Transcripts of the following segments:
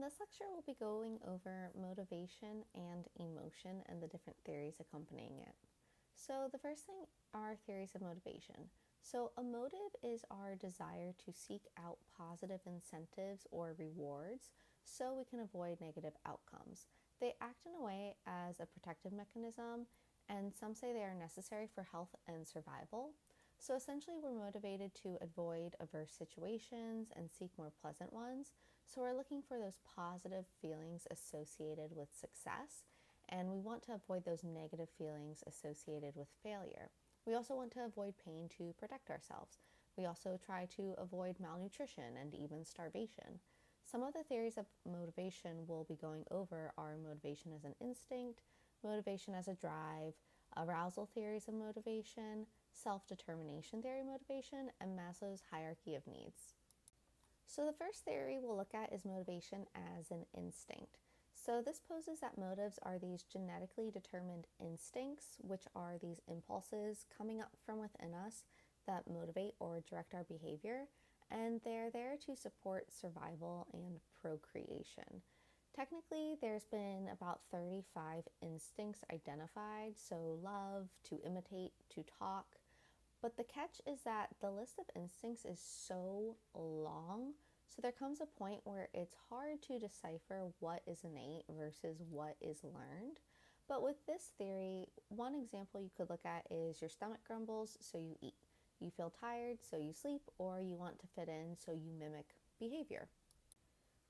this lecture, we'll be going over motivation and emotion and the different theories accompanying it. So, the first thing are theories of motivation. So, a motive is our desire to seek out positive incentives or rewards so we can avoid negative outcomes. They act in a way as a protective mechanism, and some say they are necessary for health and survival. So essentially, we're motivated to avoid adverse situations and seek more pleasant ones. So we're looking for those positive feelings associated with success, and we want to avoid those negative feelings associated with failure. We also want to avoid pain to protect ourselves. We also try to avoid malnutrition and even starvation. Some of the theories of motivation we'll be going over are motivation as an instinct, motivation as a drive, arousal theories of motivation, self-determination theory of motivation, and Maslow's hierarchy of needs. So the first theory we'll look at is motivation as an instinct. So this poses that motives are these genetically determined instincts, which are these impulses coming up from within us that motivate or direct our behavior, and they're there to support survival and procreation. Technically, there's been about 35 instincts identified, so love, to imitate, to talk. But the catch is that the list of instincts is so long, so there comes a point where it's hard to decipher what is innate versus what is learned. But with this theory, one example you could look at is your stomach grumbles, so you eat. You feel tired, so you sleep, or you want to fit in, so you mimic behavior.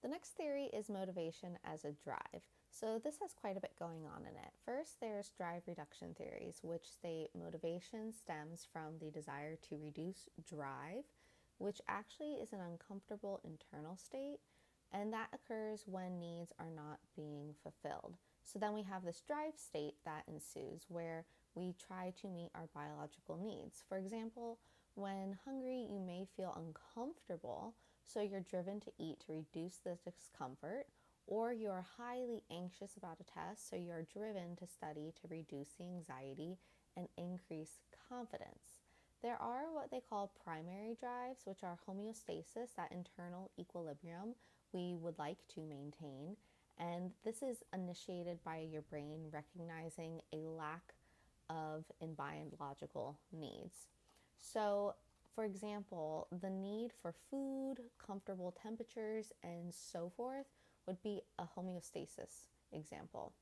The next theory is motivation as a drive. So this has quite a bit going on in it. First, there's drive reduction theories, which state motivation stems from the desire to reduce drive, which actually is an uncomfortable internal state, and that occurs when needs are not being fulfilled. So then we have this drive state that ensues where we try to meet our biological needs. For example, when hungry, you may feel uncomfortable, so you're driven to eat to reduce the discomfort, or you're highly anxious about a test, so you're driven to study to reduce the anxiety and increase confidence. There are what they call primary drives, which are homeostasis, that internal equilibrium we would like to maintain, and this is initiated by your brain recognizing a lack of biological needs. So, for example, the need for food, comfortable temperatures, and so forth would be a homeostasis example.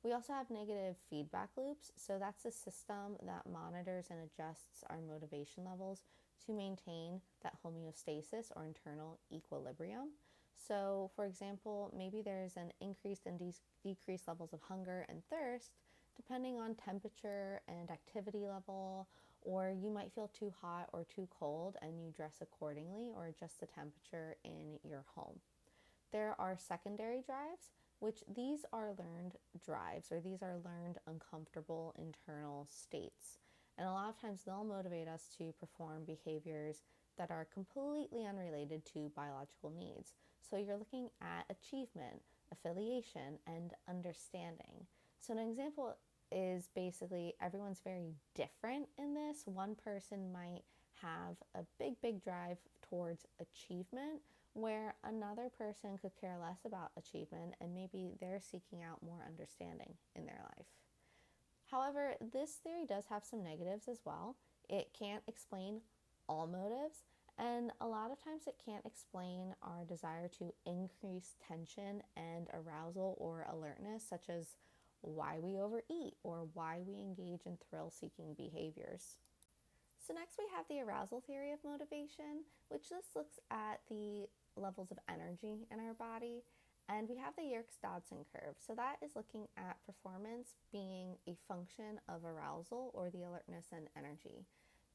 We also have negative feedback loops. So that's a system that monitors and adjusts our motivation levels to maintain that homeostasis or internal equilibrium. So, for example, maybe there's an increased and decreased levels of hunger and thirst depending on temperature and activity level, or you might feel too hot or too cold and you dress accordingly or adjust the temperature in your home. There are secondary drives, which these are learned drives, or these are learned uncomfortable internal states. And a lot of times they'll motivate us to perform behaviors that are completely unrelated to biological needs. So you're looking at achievement, affiliation, and understanding. So an example is basically everyone's very different in this. One person might have a big drive towards achievement, where another person could care less about achievement and maybe they're seeking out more understanding in their life. However, this theory does have some negatives as well. It can't explain all motives, and a lot of times it can't explain our desire to increase tension and arousal or alertness, such as why we overeat or why we engage in thrill-seeking behaviors. So next we have the arousal theory of motivation, which just looks at the levels of energy in our body. And we have the Yerkes-Dodson curve. So that is looking at performance being a function of arousal or the alertness and energy.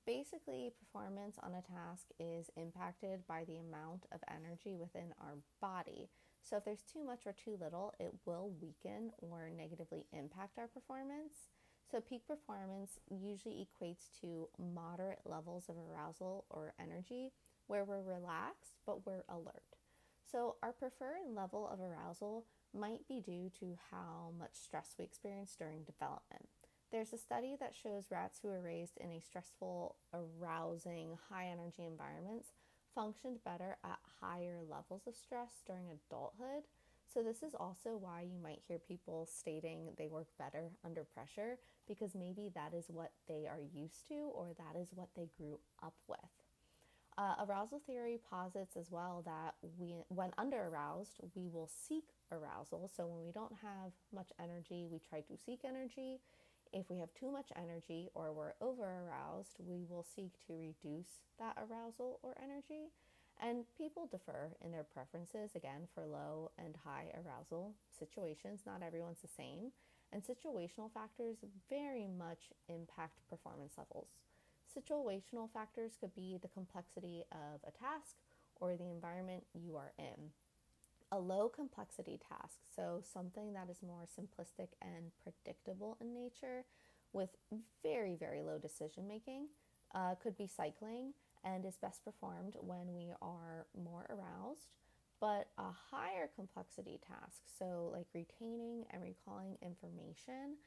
Basically, performance on a task is impacted by the amount of energy within our body. So if there's too much or too little, it will weaken or negatively impact our performance. So peak performance usually equates to moderate levels of arousal or energy, where we're relaxed but we're alert. So our preferred level of arousal might be due to how much stress we experience during development. There's a study that shows rats who were raised in a stressful, arousing, high-energy environments functioned better at higher levels of stress during adulthood. So, this is also why you might hear people stating they work better under pressure, because maybe that is what they are used to or that is what they grew up with. Arousal theory posits as well that when under aroused, we will seek arousal. So, when we don't have much energy, we try to seek energy. If we have too much energy or we're over aroused, we will seek to reduce that arousal or energy. And people differ in their preferences, again, for low and high arousal situations. Not everyone's the same. And situational factors very much impact performance levels. Situational factors could be the complexity of a task or the environment you are in. A low complexity task, so something that is more simplistic and predictable in nature with very, very low decision making, could be cycling and is best performed when we are more aroused. But a higher complexity task, so like retaining and recalling information,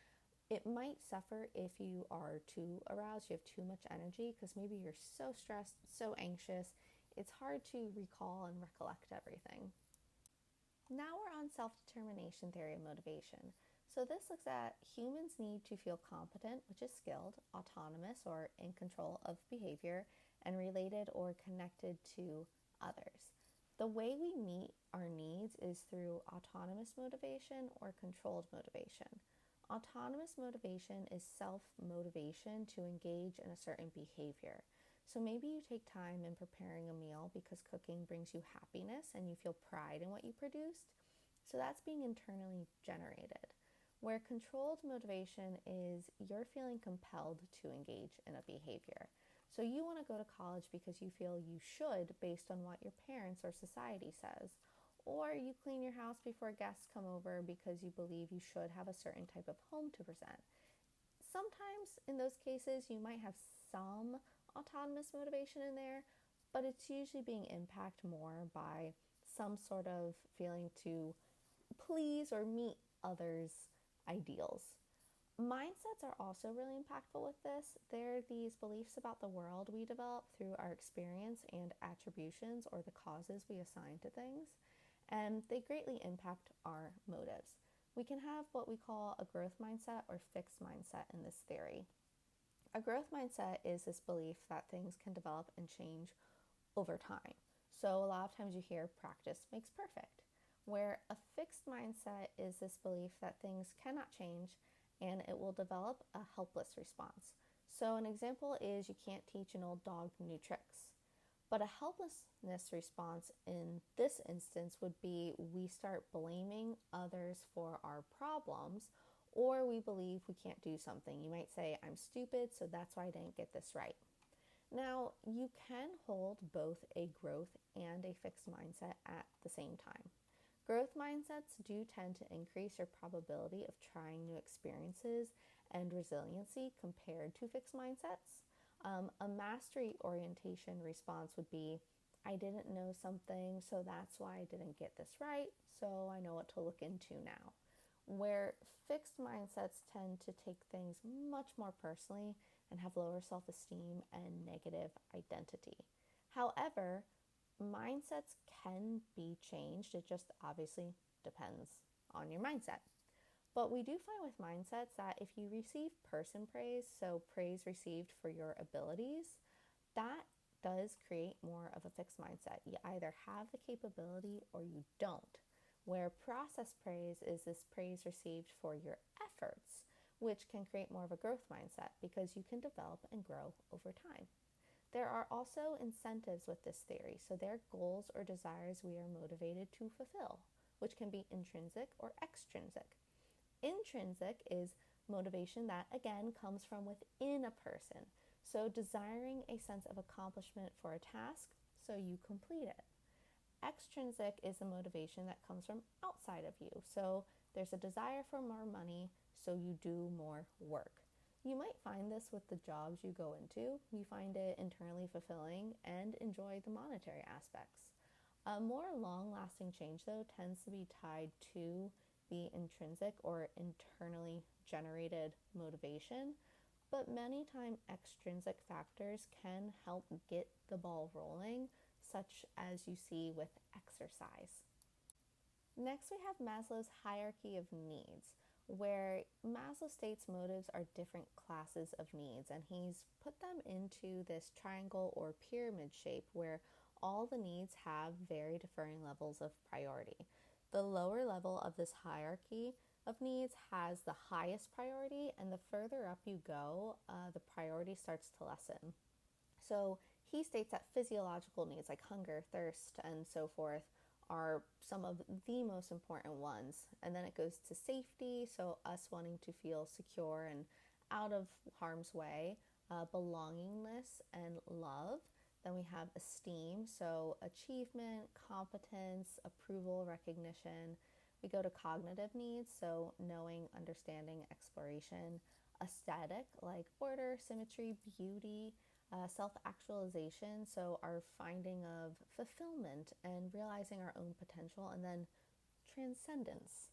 it might suffer if you are too aroused, you have too much energy, because maybe you're so stressed, so anxious, it's hard to recall and recollect everything. Now we're on self-determination theory of motivation. So this looks at humans need to feel competent, which is skilled, autonomous or in control of behavior, and related or connected to others. The way we meet our needs is through autonomous motivation or controlled motivation. Autonomous motivation is self-motivation to engage in a certain behavior. So maybe you take time in preparing a meal because cooking brings you happiness and you feel pride in what you produced. So that's being internally generated. Where controlled motivation is you're feeling compelled to engage in a behavior. So you want to go to college because you feel you should based on what your parents or society says. Or you clean your house before guests come over because you believe you should have a certain type of home to present. Sometimes in those cases you might have some autonomous motivation in there, but it's usually being impacted more by some sort of feeling to please or meet others' ideals. Mindsets are also really impactful with this. They're these beliefs about the world we develop through our experience and attributions or the causes we assign to things, and they greatly impact our motives. We can have what we call a growth mindset or fixed mindset in this theory. A growth mindset is this belief that things can develop and change over time. So a lot of times you hear practice makes perfect, where a fixed mindset is this belief that things cannot change and it will develop a helpless response. So an example is you can't teach an old dog new tricks. But a helplessness response in this instance would be we start blaming others for our problems, or we believe we can't do something. You might say, I'm stupid, so that's why I didn't get this right. Now, you can hold both a growth and a fixed mindset at the same time. Growth mindsets do tend to increase your probability of trying new experiences and resiliency compared to fixed mindsets. A mastery orientation response would be, I didn't know something, so that's why I didn't get this right, so I know what to look into now. Where fixed mindsets tend to take things much more personally and have lower self-esteem and negative identity. However, mindsets can be changed. It just obviously depends on your mindset. But we do find with mindsets that if you receive person praise, so praise received for your abilities, that does create more of a fixed mindset. You either have the capability or you don't. Where process praise is this praise received for your efforts, which can create more of a growth mindset because you can develop and grow over time. There are also incentives with this theory, so they're goals or desires we are motivated to fulfill, which can be intrinsic or extrinsic. Intrinsic is motivation that, again, comes from within a person. So desiring a sense of accomplishment for a task, so you complete it. Extrinsic is the motivation that comes from outside of you. So there's a desire for more money, so you do more work. You might find this with the jobs you go into. You find it internally fulfilling and enjoy the monetary aspects. A more long-lasting change, though, tends to be tied to the intrinsic or internally generated motivation, but many times extrinsic factors can help get the ball rolling, such as you see with exercise. Next, we have Maslow's hierarchy of needs, where Maslow states motives are different classes of needs, and he's put them into this triangle or pyramid shape where all the needs have very differing levels of priority. The lower level of this hierarchy of needs has the highest priority, and the further up you go, the priority starts to lessen. So he states that physiological needs like hunger, thirst, and so forth are some of the most important ones. And then it goes to safety, so us wanting to feel secure and out of harm's way, belongingness, and love. Then we have esteem, so achievement, competence, approval, recognition. We go to cognitive needs, so knowing, understanding, exploration. Aesthetic, like order, symmetry, beauty. Self actualization, so our finding of fulfillment and realizing our own potential. And then transcendence.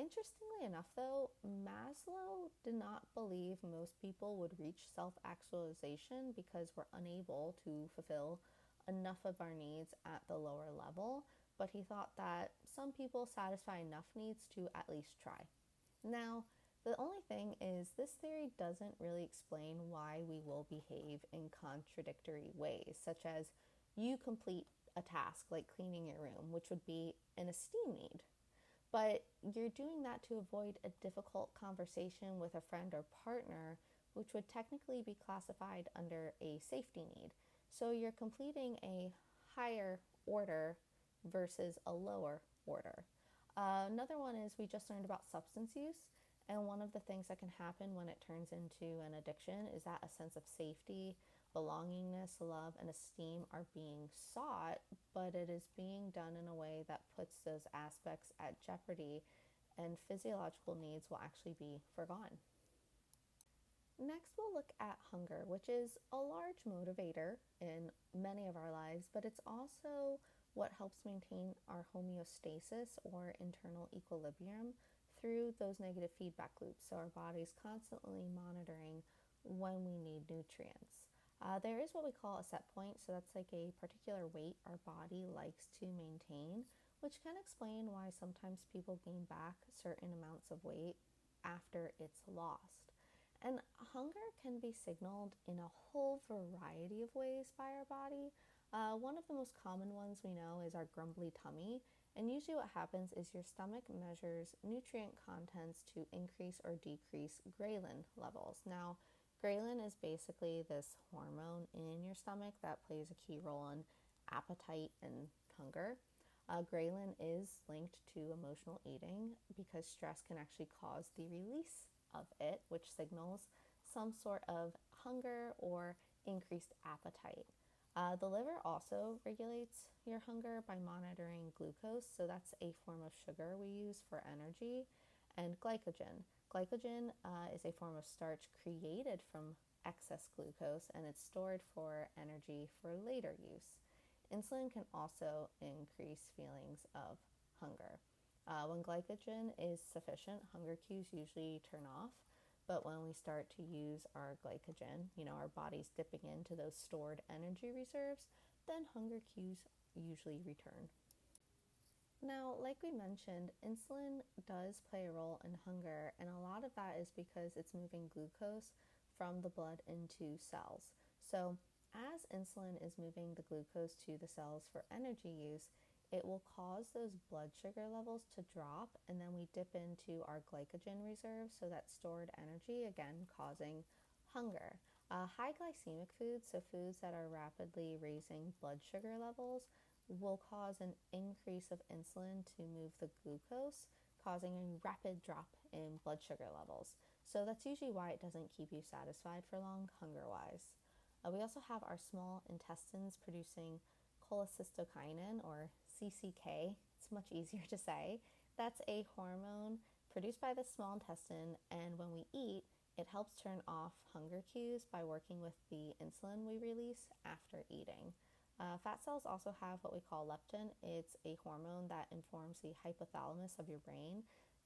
Interestingly enough, though, Maslow did not believe most people would reach self actualization because we're unable to fulfill enough of our needs at the lower level, but he thought that some people satisfy enough needs to at least try. Now, the only thing is, this theory doesn't really explain why we will behave in contradictory ways, such as you complete a task like cleaning your room, which would be an esteem need, but you're doing that to avoid a difficult conversation with a friend or partner, which would technically be classified under a safety need. So you're completing a higher order versus a lower order. Another one is we just learned about substance use. And one of the things that can happen when it turns into an addiction is that a sense of safety, belongingness, love, and esteem are being sought, but it is being done in a way that puts those aspects at jeopardy, and physiological needs will actually be forgone. Next, we'll look at hunger, which is a large motivator in many of our lives, but it's also what helps maintain our homeostasis or internal equilibrium through those negative feedback loops. So our body's constantly monitoring when we need nutrients. There is what we call a set point, so that's like a particular weight our body likes to maintain, which can explain why sometimes people gain back certain amounts of weight after it's lost. And hunger can be signaled in a whole variety of ways by our body. One of the most common ones we know is our grumbly tummy. And usually, what happens is your stomach measures nutrient contents to increase or decrease ghrelin levels. Now, ghrelin is basically this hormone in your stomach that plays a key role in appetite and hunger. Ghrelin is linked to emotional eating because stress can actually cause the release of it, which signals some sort of hunger or increased appetite. The liver also regulates your hunger by monitoring glucose, so that's a form of sugar we use for energy, and glycogen. Glycogen is a form of starch created from excess glucose, and it's stored for energy for later use. Insulin can also increase feelings of hunger. When glycogen is sufficient, hunger cues usually turn off. But when we start to use our glycogen, our body's dipping into those stored energy reserves, then hunger cues usually return. Now, like we mentioned, insulin does play a role in hunger, and a lot of that is because it's moving glucose from the blood into cells. So, as insulin is moving the glucose to the cells for energy use, it will cause those blood sugar levels to drop, and then we dip into our glycogen reserves, so that stored energy, again, causing hunger. High glycemic foods, so foods that are rapidly raising blood sugar levels, will cause an increase of insulin to move the glucose, causing a rapid drop in blood sugar levels. So that's usually why it doesn't keep you satisfied for long, hunger-wise. We also have our small intestines producing cholecystokinin, or CCK. It's much easier to say. That's a hormone produced by the small intestine, and when we eat, it helps turn off hunger cues by working with the insulin we release after eating. Fat cells also have what we call leptin. It's a hormone that informs the hypothalamus of your brain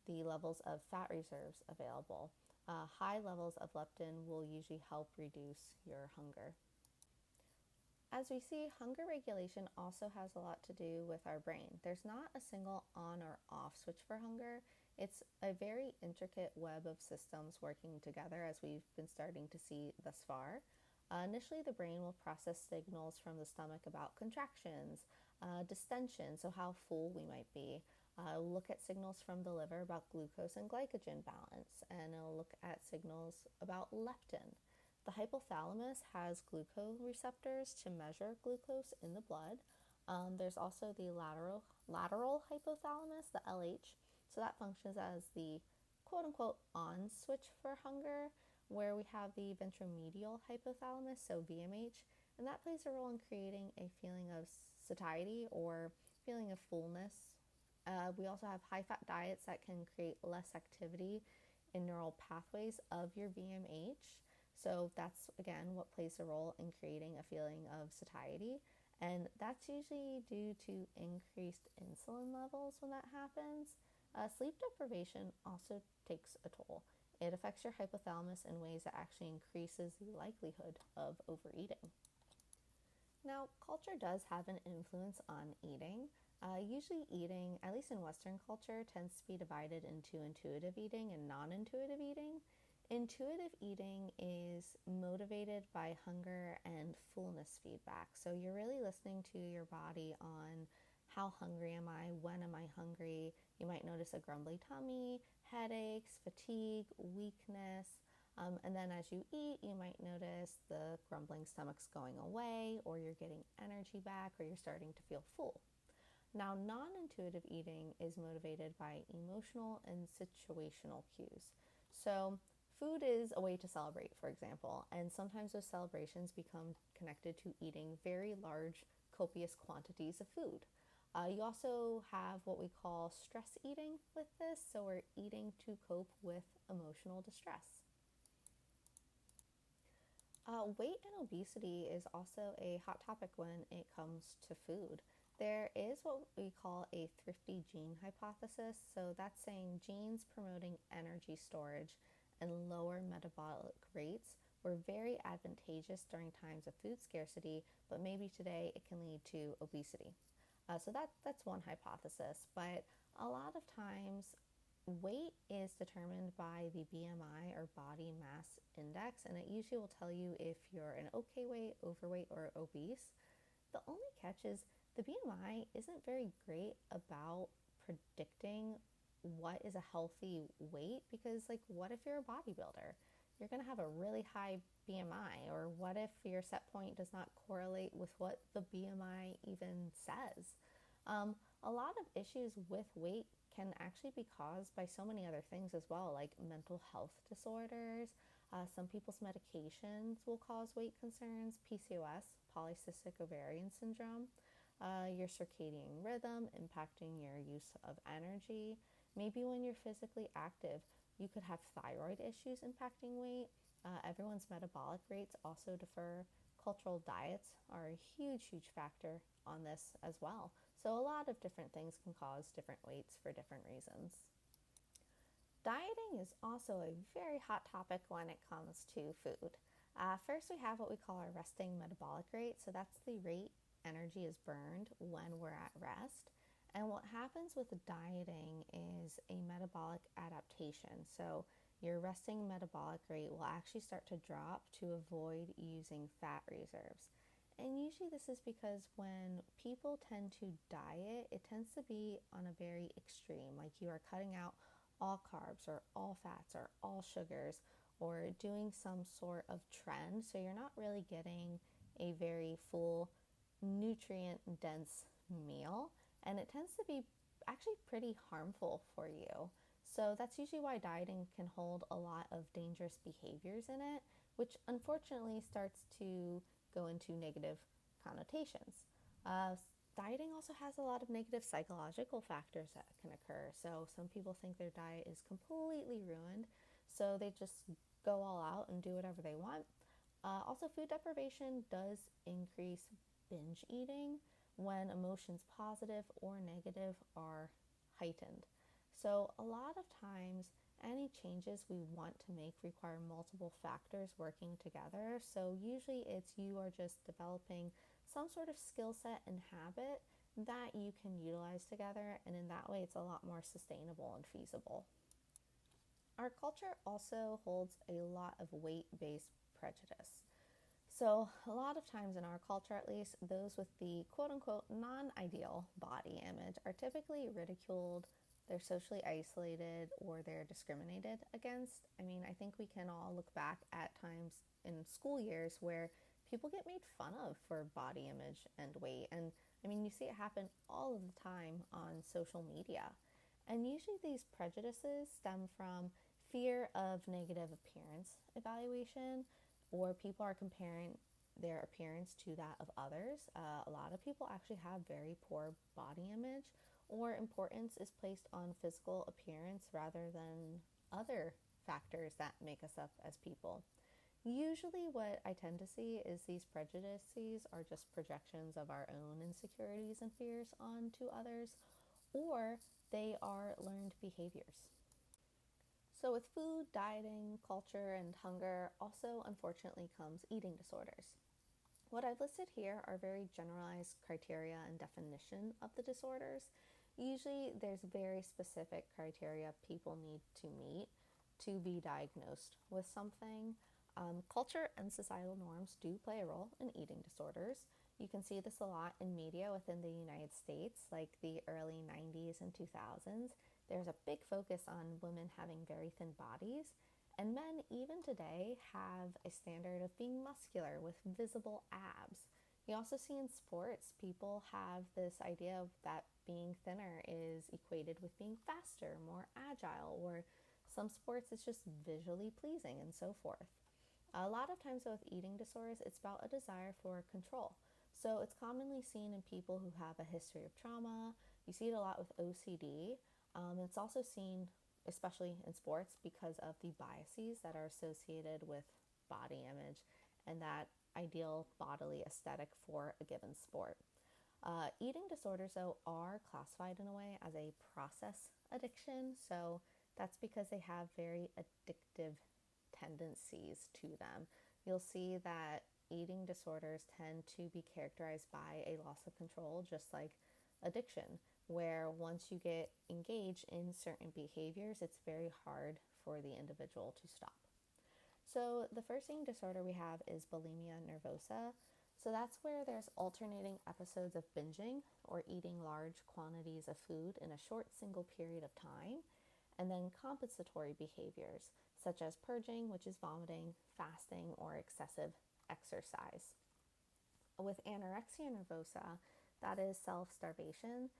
the levels of fat reserves available. High levels of leptin will usually help reduce your hunger. As we see, hunger regulation also has a lot to do with our brain. There's not a single on or off switch for hunger. It's a very intricate web of systems working together, as we've been starting to see thus far. Initially, the brain will process signals from the stomach about contractions, distension, so how full we might be. Look at signals from the liver about glucose and glycogen balance, and it'll look at signals about leptin. The hypothalamus has glucoreceptors to measure glucose in the blood. There's also the lateral hypothalamus, the LH. So that functions as the quote unquote on switch for hunger, where we have the ventromedial hypothalamus, so VMH, and that plays a role in creating a feeling of satiety or feeling of fullness. We also have high fat diets that can create less activity in neural pathways of your VMH. So that's again what plays a role in creating a feeling of satiety. And that's usually due to increased insulin levels when that happens. Sleep deprivation also takes a toll. It affects your hypothalamus in ways that actually increases the likelihood of overeating. Now, culture does have an influence on eating. Usually eating, at least in Western culture, tends to be divided into intuitive eating and non-intuitive eating. Intuitive eating is motivated by hunger and fullness feedback. So you're really listening to your body on how hungry am I, when am I hungry. You might notice a grumbly tummy, headaches, fatigue, weakness. And then as you eat, you might notice the grumbling stomach's going away, or you're getting energy back, or you're starting to feel full. Now, non-intuitive eating is motivated by emotional and situational cues. So food is a way to celebrate, for example, and sometimes those celebrations become connected to eating very large, copious quantities of food. You also have what we call stress eating with this, so we're eating to cope with emotional distress. Weight and obesity is also a hot topic when it comes to food. There is what we call a thrifty gene hypothesis. So that's saying genes promoting energy storage and lower metabolic rates were very advantageous during times of food scarcity, but maybe today it can lead to obesity. So that's one hypothesis. But a lot of times, weight is determined by the BMI or body mass index, and it usually will tell you if you're an okay weight, overweight, or obese. The only catch is the BMI isn't very great about predicting what is a healthy weight, because like, what if you're a bodybuilder? You're going to have a really high BMI, or what if your set point does not correlate with what the BMI even says? A lot of issues with weight can actually be caused by so many other things as well, like mental health disorders. Some people's medications will cause weight concerns, PCOS, polycystic ovarian syndrome, your circadian rhythm impacting your use of energy. Maybe when you're physically active, you could have thyroid issues impacting weight. Everyone's metabolic rates also differ. Cultural diets are a huge factor on this as well. So a lot of different things can cause different weights for different reasons. Dieting is also a very hot topic when it comes to food. First, we have what we call our resting metabolic rate. So that's the rate energy is burned when we're at rest. And what happens with dieting is a metabolic adaptation. So your resting metabolic rate will actually start to drop to avoid using fat reserves. And usually this is because when people tend to diet, it tends to be on a very extreme, like you are cutting out all carbs or all fats or all sugars, or doing some sort of trend. So you're not really getting a very full, nutrient dense meal, and it tends to be actually pretty harmful for you. So that's usually why dieting can hold a lot of dangerous behaviors in it, which unfortunately starts to go into negative connotations. Dieting also has a lot of negative psychological factors that can occur. So some people think their diet is completely ruined, so they just go all out and do whatever they want. Also, food deprivation does increase binge eating when emotions, positive or negative, are heightened. So a lot of times, any changes we want to make require multiple factors working together. So usually it's you are just developing some sort of skill set and habit that you can utilize together, and in that way it's a lot more sustainable and feasible. Our culture also holds a lot of weight-based prejudice. So, a lot of times in our culture, at least, those with the quote unquote non ideal body image are typically ridiculed, they're socially isolated, or they're discriminated against. I mean, I think we can all look back at times in school years where people get made fun of for body image and weight. And I mean, you see it happen all of the time on social media. And usually these prejudices stem from fear of negative appearance evaluation, or people are comparing their appearance to that of others. A lot of people actually have very poor body image, or importance is placed on physical appearance rather than other factors that make us up as people. Usually, what I tend to see is these prejudices are just projections of our own insecurities and fears onto others, or they are learned behaviors. So, with food, dieting, culture, and hunger, also unfortunately comes eating disorders. What I've listed here are very generalized criteria and definition of the disorders. Usually, there's very specific criteria people need to meet to be diagnosed with something. Culture and societal norms do play a role in eating disorders. You can see this a lot in media within the United States, like the early 90s and 2000s. There's a big focus on women having very thin bodies, and men, even today, have a standard of being muscular with visible abs. You also see in sports, people have this idea of that being thinner is equated with being faster, more agile, or some sports it's just visually pleasing and so forth. A lot of times with eating disorders, it's about a desire for control. So it's commonly seen in people who have a history of trauma. You see it a lot with OCD. It's also seen, especially in sports, because of the biases that are associated with body image and that ideal bodily aesthetic for a given sport. Eating disorders, though, are classified in a way as a process addiction. So that's because they have very addictive tendencies to them. You'll see that eating disorders tend to be characterized by a loss of control, just like addiction, where once you get engaged in certain behaviors, it's very hard for the individual to stop. So the first eating disorder we have is bulimia nervosa. So that's where there's alternating episodes of binging or eating large quantities of food in a short single period of time, and then compensatory behaviors such as purging, which is vomiting, fasting, or excessive exercise. With anorexia nervosa, that is self-starvation,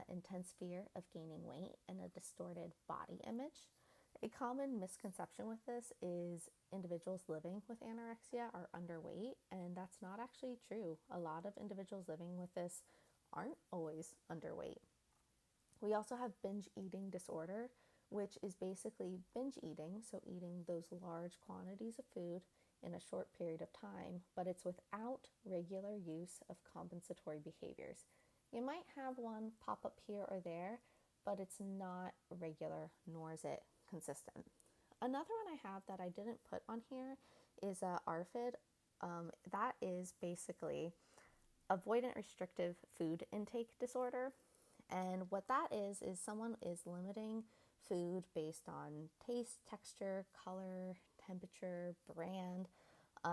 intense fear of gaining weight, and a distorted body image. A common misconception with this is individuals living with anorexia are underweight, and that's not actually true. A lot of individuals living with this aren't always underweight. We also have binge eating disorder, which is basically binge eating, so eating those large quantities of food in a short period of time, but it's without regular use of compensatory behaviors. You might have one pop up here or there, but it's not regular, nor is it consistent. Another one I have that I didn't put on here is ARFID. That is basically avoidant restrictive food intake disorder. And what that is someone is limiting food based on taste, texture, color, temperature, brand.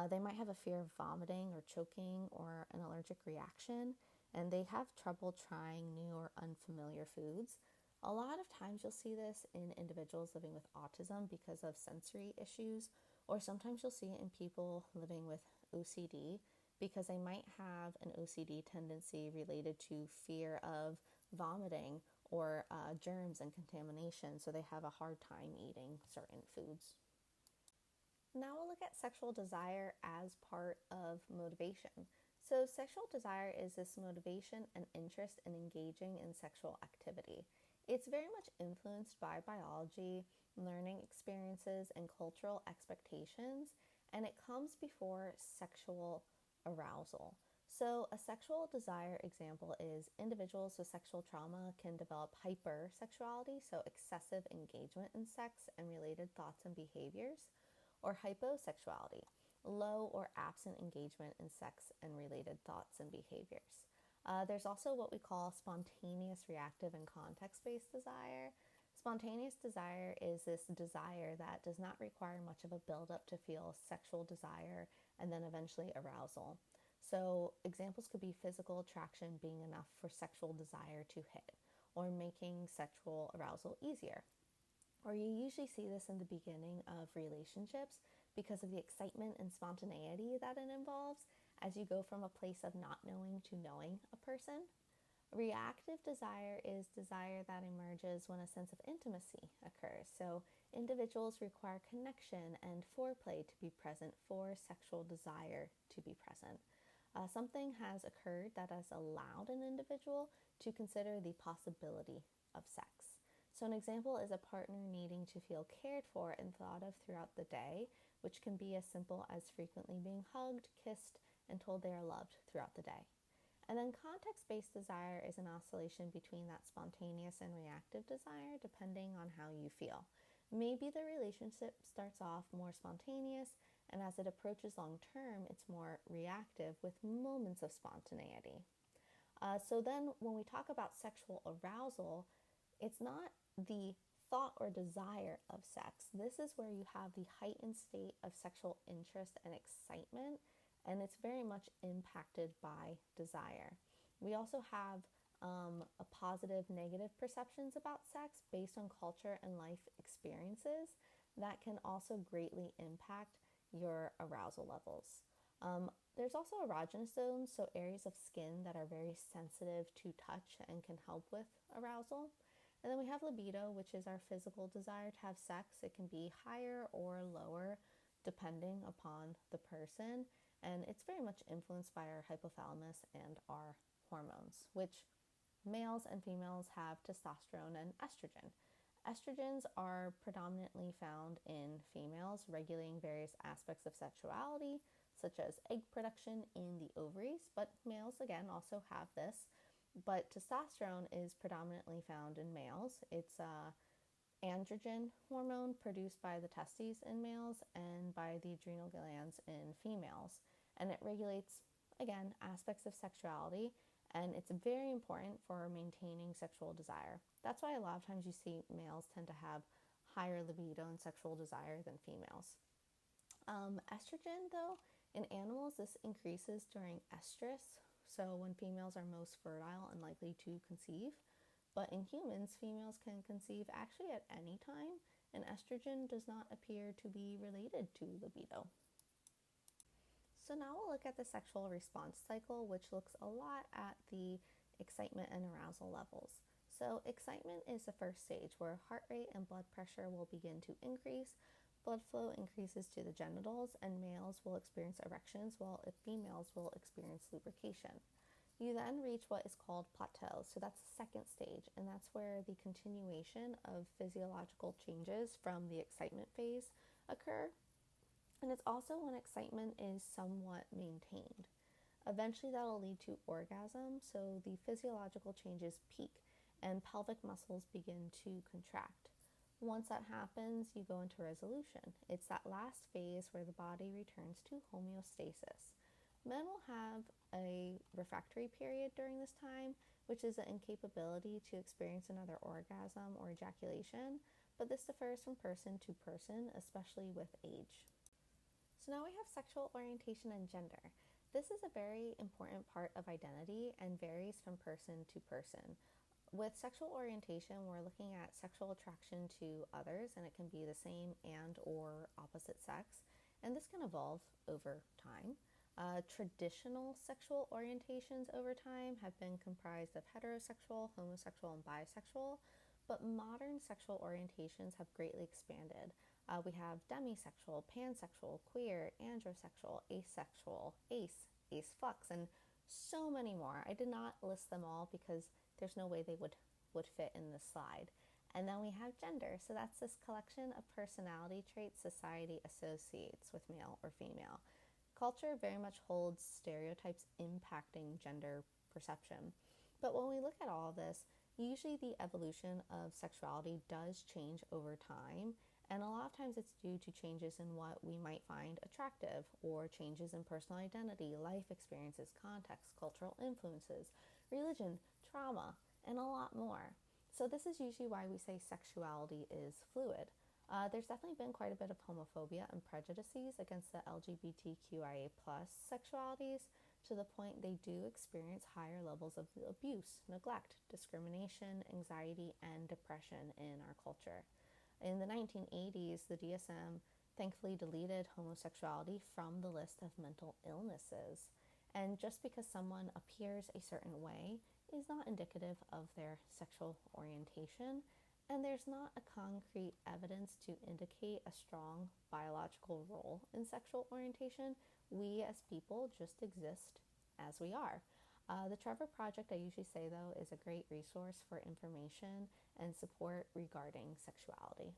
They might have a fear of vomiting or choking or an allergic reaction, and they have trouble trying new or unfamiliar foods. A lot of times you'll see this in individuals living with autism because of sensory issues, or sometimes you'll see it in people living with OCD because they might have an OCD tendency related to fear of vomiting or germs and contamination, so they have a hard time eating certain foods. Now we'll look at sexual desire as part of motivation. So sexual desire is this motivation and interest in engaging in sexual activity. It's very much influenced by biology, learning experiences, and cultural expectations, and it comes before sexual arousal. So a sexual desire example is individuals with sexual trauma can develop hypersexuality, so excessive engagement in sex and related thoughts and behaviors, or hyposexuality, low or absent engagement in sex and related thoughts and behaviors. There's also what we call spontaneous, reactive, and context-based desire. Spontaneous desire is this desire that does not require much of a buildup to feel sexual desire and then eventually arousal. So examples could be physical attraction being enough for sexual desire to hit, or making sexual arousal easier. Or you usually see this in the beginning of relationships because of the excitement and spontaneity that it involves as you go from a place of not knowing to knowing a person. Reactive desire is desire that emerges when a sense of intimacy occurs. So individuals require connection and foreplay to be present for sexual desire to be present. Something has occurred that has allowed an individual to consider the possibility of sex. So an example is a partner needing to feel cared for and thought of throughout the day, which can be as simple as frequently being hugged, kissed, and told they are loved throughout the day. And then context-based desire is an oscillation between that spontaneous and reactive desire, depending on how you feel. Maybe the relationship starts off more spontaneous, and as it approaches long term, it's more reactive with moments of spontaneity. So then when we talk about sexual arousal, it's not the thought or desire of sex. This is where you have the heightened state of sexual interest and excitement, and it's very much impacted by desire. We also have a positive, negative perceptions about sex based on culture and life experiences that can also greatly impact your arousal levels. There's also erogenous zones, so areas of skin that are very sensitive to touch and can help with arousal. And then we have libido, which is our physical desire to have sex. It can be higher or lower depending upon the person, and it's very much influenced by our hypothalamus and our hormones, which males and females have testosterone and estrogen. Estrogens are predominantly found in females, regulating various aspects of sexuality, such as egg production in the ovaries, but males, again, also have this. But testosterone is predominantly found in males. It's androgen hormone produced by the testes in males and by the adrenal glands in females. And it regulates, again, aspects of sexuality, and it's very important for maintaining sexual desire. That's why a lot of times you see males tend to have higher libido and sexual desire than females. Estrogen, though, in animals, this increases during estrus, so when females are most fertile and likely to conceive. But in humans, females can conceive actually at any time, and estrogen does not appear to be related to libido. So now we'll look at the sexual response cycle, which looks a lot at the excitement and arousal levels. So excitement is the first stage where heart rate and blood pressure will begin to increase, blood flow increases to the genitals, and males will experience erections while females will experience lubrication. You then reach what is called plateau, so that's the second stage, and that's where the continuation of physiological changes from the excitement phase occur. And it's also when excitement is somewhat maintained. Eventually that'll lead to orgasm, so the physiological changes peak and pelvic muscles begin to contract. Once that happens, you go into resolution. It's that last phase where the body returns to homeostasis. Men will have a refractory period during this time, which is an incapability to experience another orgasm or ejaculation, but this differs from person to person, especially with age. So now we have sexual orientation and gender. This is a very important part of identity and varies from person to person. With sexual orientation, we're looking at sexual attraction to others, and it can be the same and or opposite sex, and this can evolve over time. Traditional sexual orientations over time have been comprised of heterosexual, homosexual, and bisexual, but modern sexual orientations have greatly expanded. We have demisexual, pansexual, queer, androsexual, asexual, ace fucks, and so many more. I did not list them all because there's no way they would fit in this slide. And then we have gender. So that's this collection of personality traits society associates with male or female. Culture very much holds stereotypes impacting gender perception. But when we look at all of this, usually the evolution of sexuality does change over time, And a lot of times it's due to changes in what we might find attractive, or changes in personal identity, life experiences, context, cultural influences, religion, trauma, and a lot more. So this is usually why we say sexuality is fluid. There's definitely been quite a bit of homophobia and prejudices against the LGBTQIA plus sexualities, to the point they do experience higher levels of abuse, neglect, discrimination, anxiety, and depression in our culture. In the 1980s, the DSM thankfully deleted homosexuality from the list of mental illnesses. And just because someone appears a certain way is not indicative of their sexual orientation, and there's not a concrete evidence to indicate a strong biological role in sexual orientation. We as people just exist as we are. The Trevor Project, I usually say though, is a great resource for information and support regarding sexuality.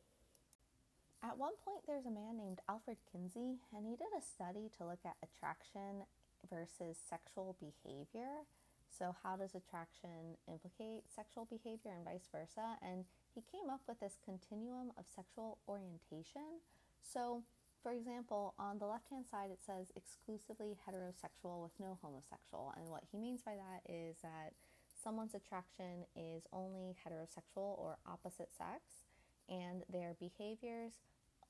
At one point, there's a man named Alfred Kinsey, and he did a study to look at attraction versus sexual behavior. So, how does attraction implicate sexual behavior and vice versa? And he came up with this continuum of sexual orientation. So, for example, on the left-hand side, it says exclusively heterosexual with no homosexual. And what he means by that is that someone's attraction is only heterosexual or opposite sex, and their behaviors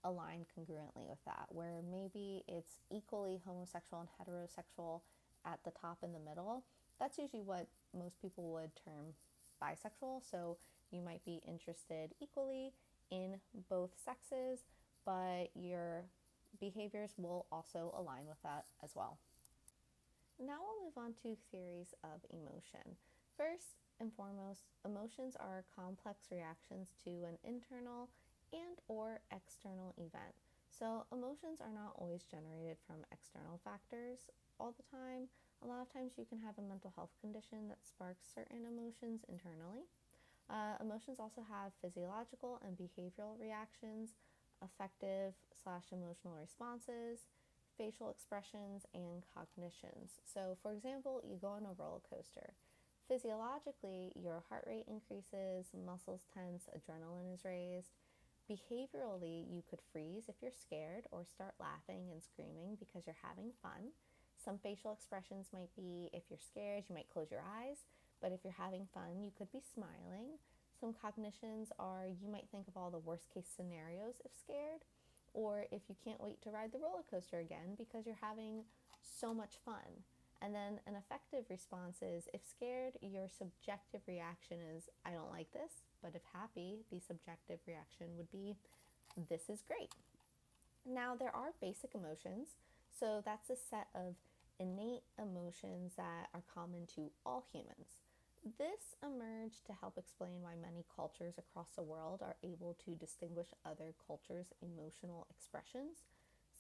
align congruently with that, where maybe it's equally homosexual and heterosexual at the top and the middle. That's usually what most people would term bisexual. So you might be interested equally in both sexes, but your behaviors will also align with that as well. Now we'll move on to theories of emotion. First and foremost, emotions are complex reactions to an internal and or external event. So emotions are not always generated from external factors all the time. A lot of times you can have a mental health condition that sparks certain emotions internally. Emotions also have physiological and behavioral reactions, affective / emotional responses, facial expressions, and cognitions. So, for example, you go on a roller coaster. Physiologically, your heart rate increases, muscles tense, adrenaline is raised. Behaviorally, you could freeze if you're scared or start laughing and screaming because you're having fun. Some facial expressions might be, if you're scared, you might close your eyes, but if you're having fun, you could be smiling. Some cognitions are, you might think of all the worst case scenarios if scared, or if you can't wait to ride the roller coaster again because you're having so much fun. And then an affective response is, if scared, your subjective reaction is, I don't like this. But if happy, the subjective reaction would be, this is great. Now, there are basic emotions. So that's a set of innate emotions that are common to all humans. This emerged to help explain why many cultures across the world are able to distinguish other cultures' emotional expressions.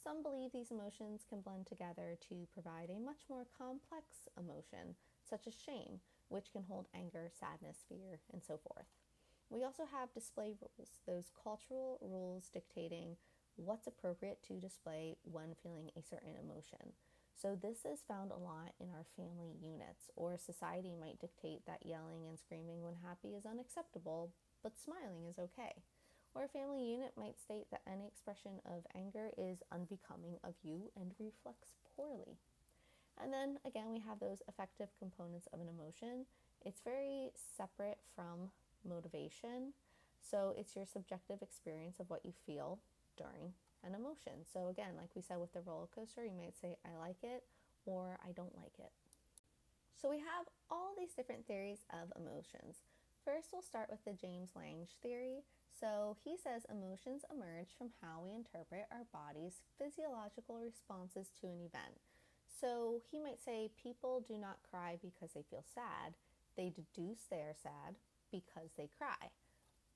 Some believe these emotions can blend together to provide a much more complex emotion, such as shame, which can hold anger, sadness, fear, and so forth. We also have display rules, those cultural rules dictating what's appropriate to display when feeling a certain emotion. So this is found a lot in our family units, or society might dictate that yelling and screaming when happy is unacceptable, but smiling is okay. Or a family unit might state that any expression of anger is unbecoming of you and reflects poorly. And then again, we have those affective components of an emotion. It's very separate from motivation. So it's your subjective experience of what you feel during an emotion. So again, like we said with the roller coaster, you might say, I like it, or I don't like it. So we have all these different theories of emotions. First, we'll start with the James Lange theory. So he says emotions emerge from how we interpret our body's physiological responses to an event. So he might say people do not cry because they feel sad. They deduce they are sad because they cry.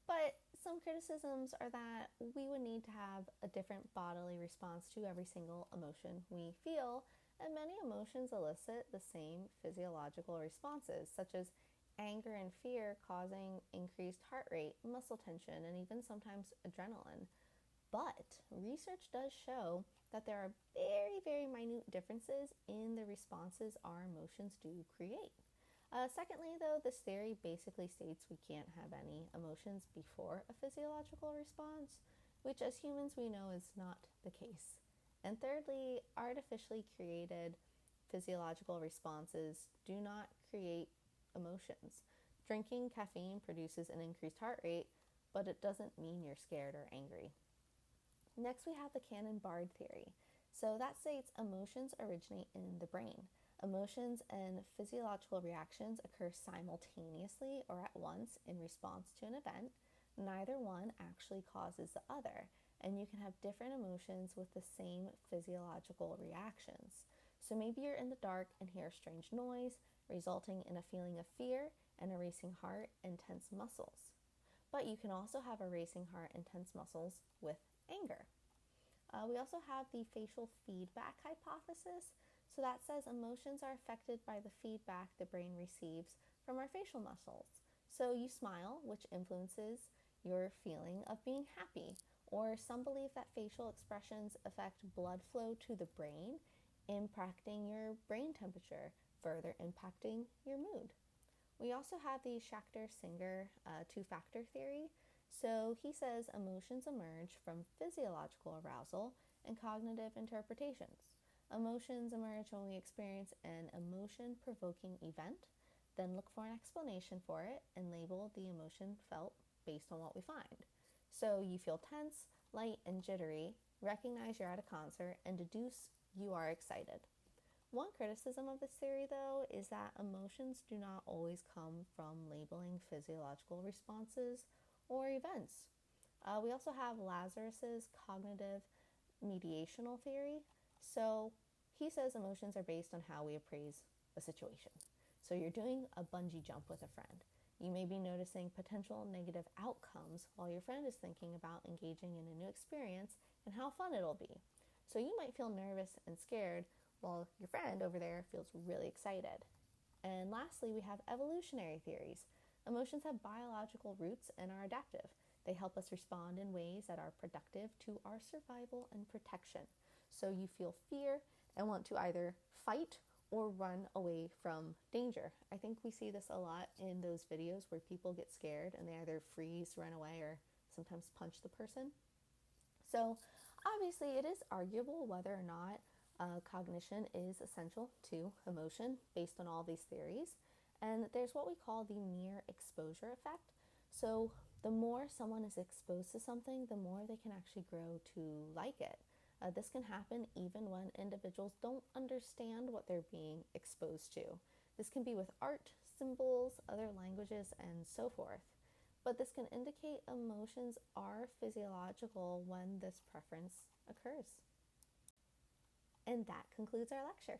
But some criticisms are that we would need to have a different bodily response to every single emotion we feel, and many emotions elicit the same physiological responses, such as anger and fear causing increased heart rate, muscle tension, and even sometimes adrenaline. But research does show that there are very, very minute differences in the responses our emotions do create. Secondly, though, this theory basically states we can't have any emotions before a physiological response. which as humans we know is not the case. And thirdly, artificially created physiological responses do not create emotions. Drinking caffeine produces an increased heart rate, but it doesn't mean you're scared or angry. Next, we have the Cannon-Bard theory. So that states emotions originate in the brain. Emotions and physiological reactions occur simultaneously or at once in response to an event. Neither one actually causes the other, and you can have different emotions with the same physiological reactions. So maybe you're in the dark and hear a strange noise, resulting in a feeling of fear and a racing heart and tense muscles. But you can also have a racing heart and tense muscles with anger. We also have the facial feedback hypothesis. So that says emotions are affected by the feedback the brain receives from our facial muscles. So you smile, which influences your feeling of being happy. Or some believe that facial expressions affect blood flow to the brain, impacting your brain temperature, further impacting your mood. We also have the Schachter-Singer two-factor theory. So he says emotions emerge from physiological arousal and cognitive interpretations. Emotions emerge when we experience an emotion-provoking event, then look for an explanation for it and label the emotion felt based on what we find. So you feel tense, light, and jittery, recognize you're at a concert, and deduce you are excited. One criticism of this theory, though, is that emotions do not always come from labeling physiological responses or events. We also have Lazarus's cognitive mediational theory. So he says emotions are based on how we appraise a situation. So you're doing a bungee jump with a friend. You may be noticing potential negative outcomes while your friend is thinking about engaging in a new experience and how fun it'll be. So you might feel nervous and scared while your friend over there feels really excited. And lastly, we have evolutionary theories. Emotions have biological roots and are adaptive. They help us respond in ways that are productive to our survival and protection. So you feel fear and want to either fight or run away from danger. I think we see this a lot in those videos where people get scared and they either freeze, run away, or sometimes punch the person. So obviously it is arguable whether or not cognition is essential to emotion based on all these theories. And there's what we call the mere exposure effect. So the more someone is exposed to something, the more they can actually grow to like it. This can happen even when individuals don't understand what they're being exposed to. This can be with art, symbols, other languages, and so forth. But this can indicate emotions are physiological when this preference occurs. And that concludes our lecture.